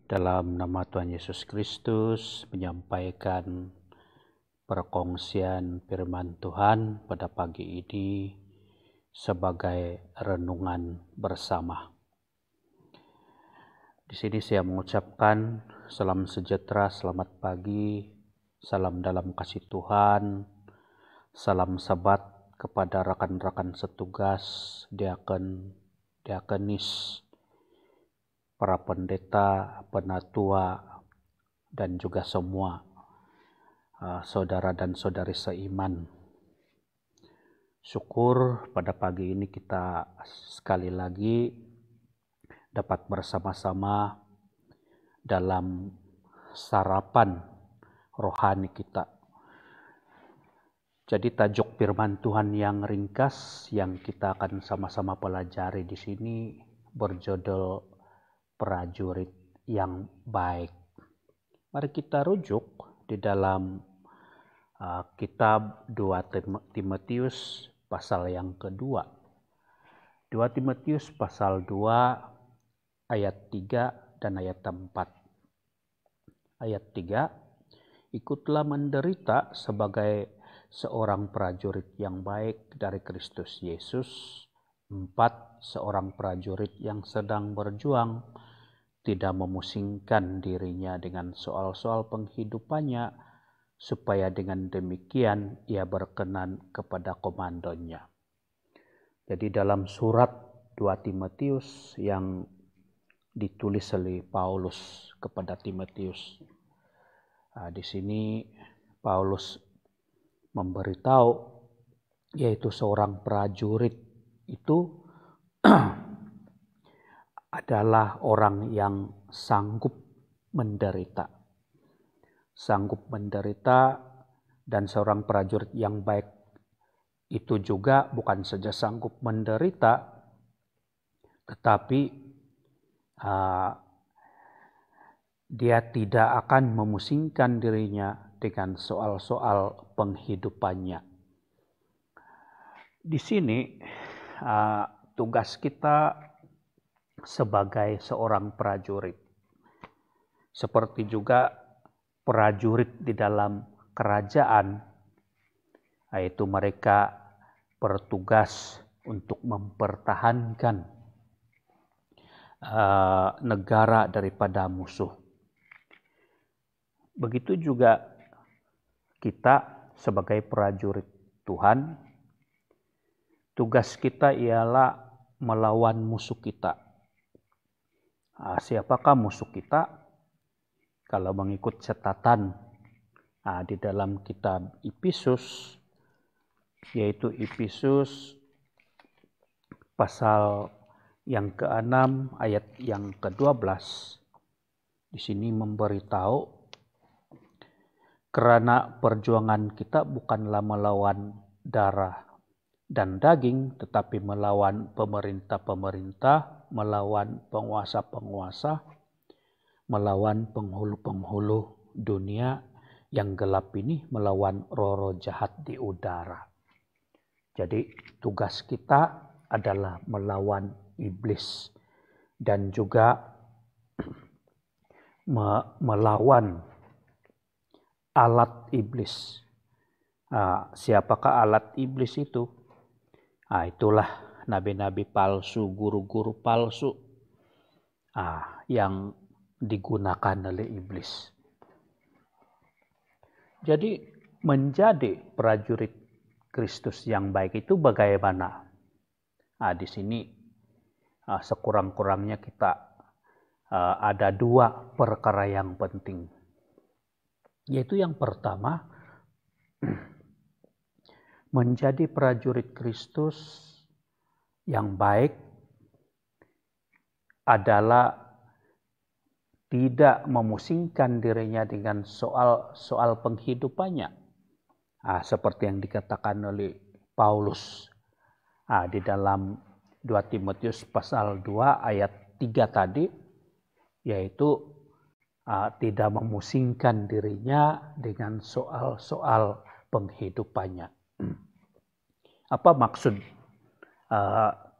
Dalam nama Tuhan Yesus Kristus menyampaikan perkongsian firman Tuhan pada pagi ini sebagai renungan bersama. Di sini saya mengucapkan salam sejahtera, selamat pagi, salam dalam kasih Tuhan, salam sabat kepada rekan-rekan setugas, diakon, diakonis, para pendeta, penatua, dan juga semua saudara dan saudari seiman. Syukur pada pagi ini kita sekali lagi dapat bersama-sama dalam sarapan rohani kita. Jadi tajuk firman Tuhan yang ringkas yang kita akan sama-sama pelajari di sini berjudul prajurit yang baik. Mari kita rujuk di dalam kitab 2 Timotius pasal yang kedua. 2 Timotius pasal 2 ayat 3 dan ayat 4. Ayat 3, ikutlah menderita sebagai seorang prajurit yang baik dari Kristus Yesus. 4, seorang prajurit yang sedang berjuang tidak memusingkan dirinya dengan soal-soal penghidupannya, supaya dengan demikian ia berkenan kepada komandonya. Jadi dalam surat 2 Timotius yang ditulis oleh Paulus kepada Timotius, di sini Paulus memberitahu yaitu seorang prajurit itu adalah orang yang sanggup menderita. Sanggup menderita, dan seorang prajurit yang baik itu juga bukan saja sanggup menderita, tetapi dia tidak akan memusingkan dirinya dengan soal-soal penghidupannya. Di sini tugas kita sebagai seorang prajurit, seperti juga prajurit di dalam kerajaan, yaitu mereka bertugas untuk mempertahankan negara daripada musuh. Begitu juga kita sebagai prajurit Tuhan, tugas kita ialah melawan musuh kita. Siapakah musuh kita? Kalau mengikut catatan di dalam kitab Efesus, yaitu Efesus pasal yang ke-6 ayat yang ke-12, di sini memberitahu, karena perjuangan kita bukanlah melawan darah dan daging, tetapi melawan pemerintah-pemerintah, melawan penguasa-penguasa, melawan penghulu-penghulu dunia yang gelap ini, melawan roh-roh jahat di udara. Jadi tugas kita adalah melawan iblis dan juga melawan alat iblis. Siapakah alat iblis itu? Itulah nabi-nabi palsu, guru-guru palsu yang digunakan oleh iblis. Jadi menjadi prajurit Kristus yang baik itu bagaimana? Di sini sekurang-kurangnya kita ada 2 perkara yang penting. Yaitu yang pertama, menjadi prajurit Kristus yang baik adalah tidak memusingkan dirinya dengan soal penghidupannya. Seperti yang dikatakan oleh Paulus di dalam 2 Timotius pasal 2 ayat 3 tadi, yaitu tidak memusingkan dirinya dengan soal-soal penghidupannya. Apa maksud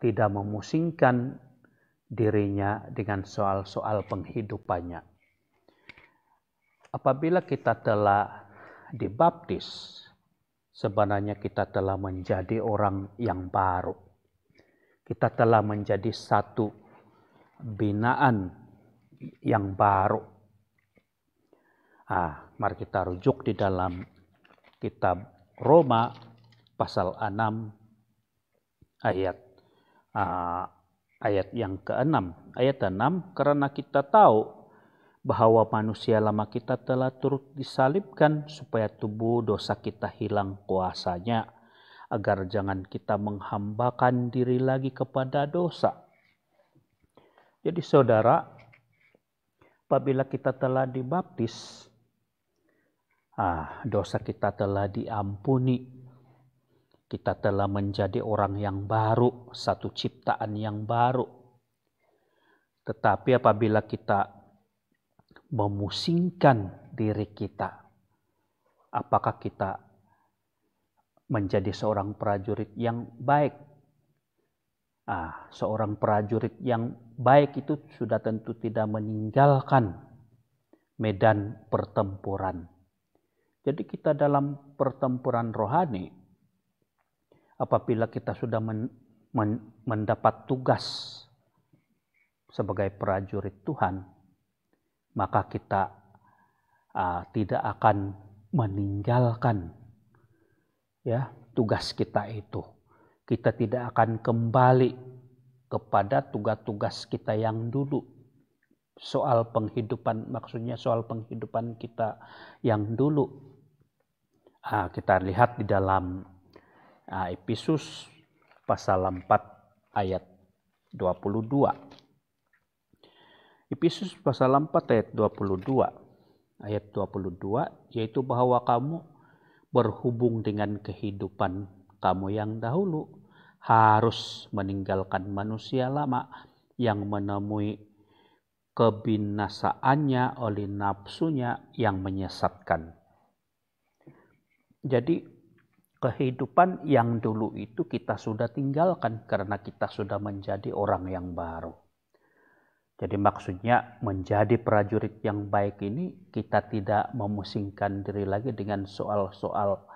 tidak memusingkan dirinya dengan soal-soal penghidupannya? apabila kita telah dibaptis, sebenarnya kita telah menjadi orang yang baru. Kita telah menjadi satu binaan yang baru. Mari kita rujuk di dalam kitab Roma pasal 6 ayat yang ke-6. Ayat 6, karena kita tahu bahwa manusia lama kita telah turut disalibkan supaya tubuh dosa kita hilang kuasanya, agar jangan kita menghambakan diri lagi kepada dosa. Jadi saudara, apabila kita telah dibaptis, dosa kita telah diampuni. Kita telah menjadi orang yang baru, satu ciptaan yang baru. Tetapi apabila kita memusingkan diri kita, apakah kita menjadi seorang prajurit yang baik? Seorang prajurit yang baik itu sudah tentu tidak meninggalkan medan pertempuran. Jadi kita dalam pertempuran rohani, apabila kita sudah mendapat tugas sebagai prajurit Tuhan, maka kita tidak akan meninggalkan tugas kita itu. Kita tidak akan kembali kepada tugas-tugas kita yang dulu. Soal penghidupan, maksudnya soal penghidupan kita yang dulu. Kita lihat di dalam Efesus pasal 4 ayat 22. Efesus pasal 4 ayat 22. Ayat 22, yaitu bahwa kamu berhubung dengan kehidupan kamu yang dahulu harus meninggalkan manusia lama yang menemui kebinasaannya oleh nafsunya yang menyesatkan. Jadi kehidupan yang dulu itu kita sudah tinggalkan karena kita sudah menjadi orang yang baru. Jadi maksudnya menjadi prajurit yang baik ini kita tidak memusingkan diri lagi dengan soal-soal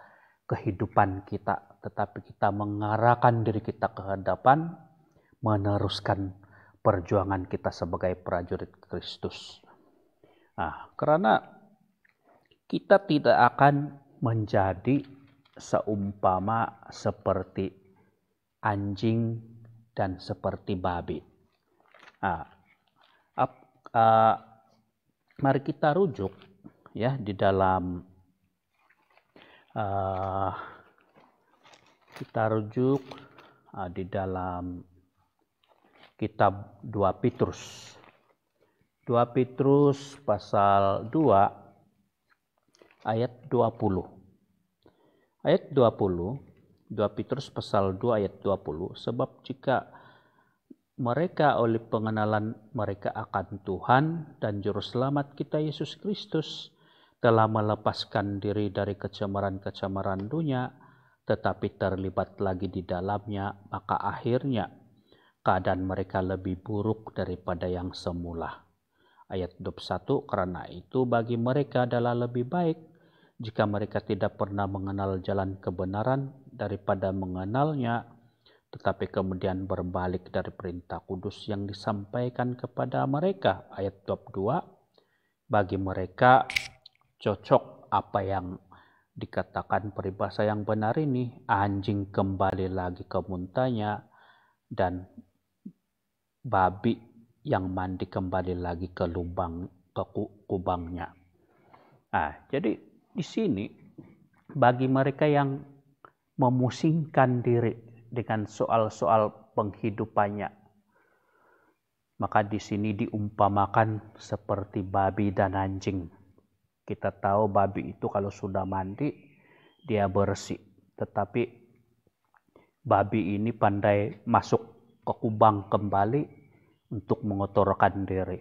kehidupan kita, tetapi kita mengarahkan diri kita ke hadapan, meneruskan perjuangan kita sebagai prajurit Kristus. Karena kita tidak akan menjadi seumpama seperti anjing dan seperti babi. Mari kita rujuk di dalam di dalam kitab 2 Petrus. 2 Petrus pasal 2 ayat 20. Ayat 20, 2 Petrus pasal 2 ayat 20, sebab jika mereka oleh pengenalan mereka akan Tuhan dan Juru Selamat kita Yesus Kristus telah melepaskan diri dari kecemaran-kecemaran dunia, tetapi terlibat lagi di dalamnya, maka akhirnya keadaan mereka lebih buruk daripada yang semula. Ayat 21, karena itu bagi mereka adalah lebih baik jika mereka tidak pernah mengenal jalan kebenaran daripada mengenalnya, tetapi kemudian berbalik dari perintah kudus yang disampaikan kepada mereka. Ayat 22, bagi mereka cocok apa yang dikatakan peribahasa yang benar ini, anjing kembali lagi ke muntahnya dan babi yang mandi kembali lagi ke kubangnya. Jadi di sini bagi mereka yang memusingkan diri dengan soal-soal penghidupannya, maka di sini diumpamakan seperti babi dan anjing. Kita tahu babi itu kalau sudah mandi dia bersih, tetapi babi ini pandai masuk ke kubang kembali untuk mengotorkan diri.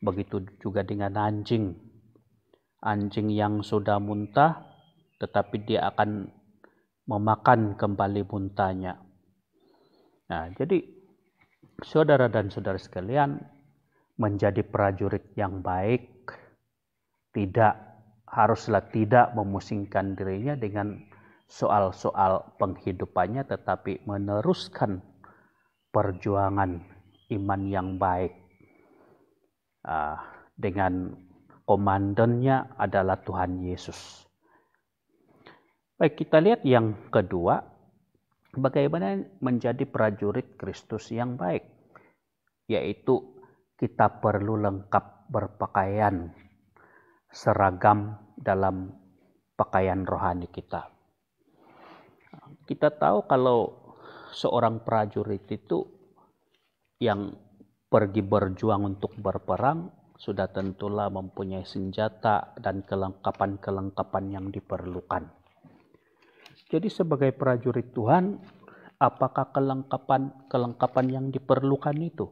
Begitu juga dengan anjing. Anjing yang sudah muntah, tetapi dia akan memakan kembali muntahnya. Jadi saudara dan saudara sekalian, menjadi prajurit yang baik tidak memusingkan dirinya dengan soal-soal penghidupannya, tetapi meneruskan perjuangan iman yang baik dengan komandannya adalah Tuhan Yesus. Baik, kita lihat yang kedua, bagaimana menjadi prajurit Kristus yang baik, yaitu kita perlu lengkap berpakaian seragam dalam pakaian rohani kita. Kita tahu kalau seorang prajurit itu yang pergi berjuang untuk berperang sudah tentulah mempunyai senjata dan kelengkapan-kelengkapan yang diperlukan. Jadi sebagai prajurit Tuhan, apakah kelengkapan yang diperlukan itu?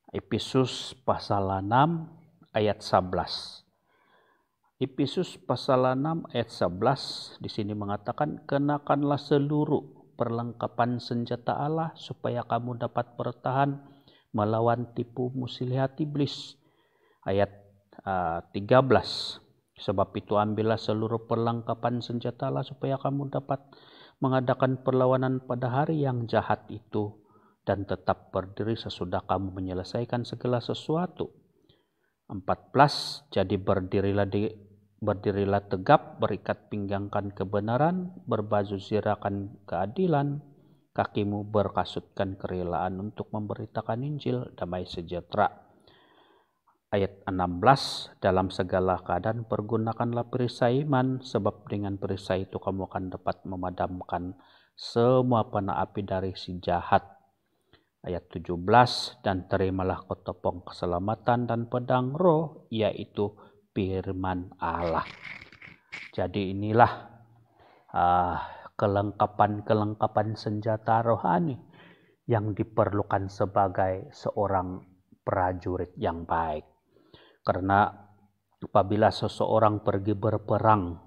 Efesus pasal 6 ayat 11. Efesus pasal 6 ayat 11 di sini mengatakan, kenakanlah seluruh perlengkapan senjata Allah supaya kamu dapat bertahan melawan tipu muslihat iblis. Ayat 13. Sebab itu ambillah seluruh perlengkapan senjata Allah supaya kamu dapat mengadakan perlawanan pada hari yang jahat itu dan tetap berdiri sesudah kamu menyelesaikan segala sesuatu. 14. Jadi berdirilah tegap, berikat pinggangkan kebenaran, berbaju zirakan keadilan, kakimu berkasutkan kerelaan untuk memberitakan Injil damai sejahtera. Ayat 16, dalam segala keadaan pergunakanlah perisai iman, sebab dengan perisai itu kamu akan dapat memadamkan semua panah api dari si jahat. Ayat 17, dan terimalah ketopong keselamatan dan pedang roh, yaitu firman Allah. Jadi inilah kelengkapan senjata rohani yang diperlukan sebagai seorang prajurit yang baik. Karena apabila seseorang pergi berperang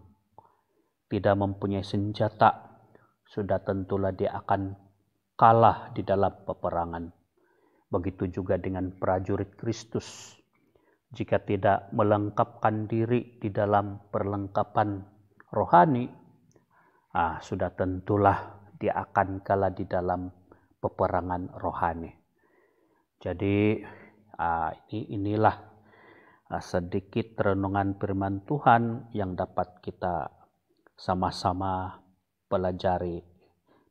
tidak mempunyai senjata, sudah tentulah dia akan kalah di dalam peperangan. Begitu juga dengan prajurit Kristus. Jika tidak melengkapkan diri di dalam perlengkapan rohani, sudah tentulah dia akan kalah di dalam peperangan rohani. Jadi inilah sedikit renungan firman Tuhan yang dapat kita sama-sama pelajari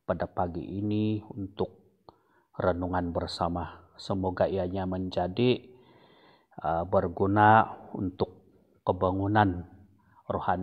pada pagi ini untuk renungan bersama. Semoga ianya menjadi berguna untuk kebangunan rohani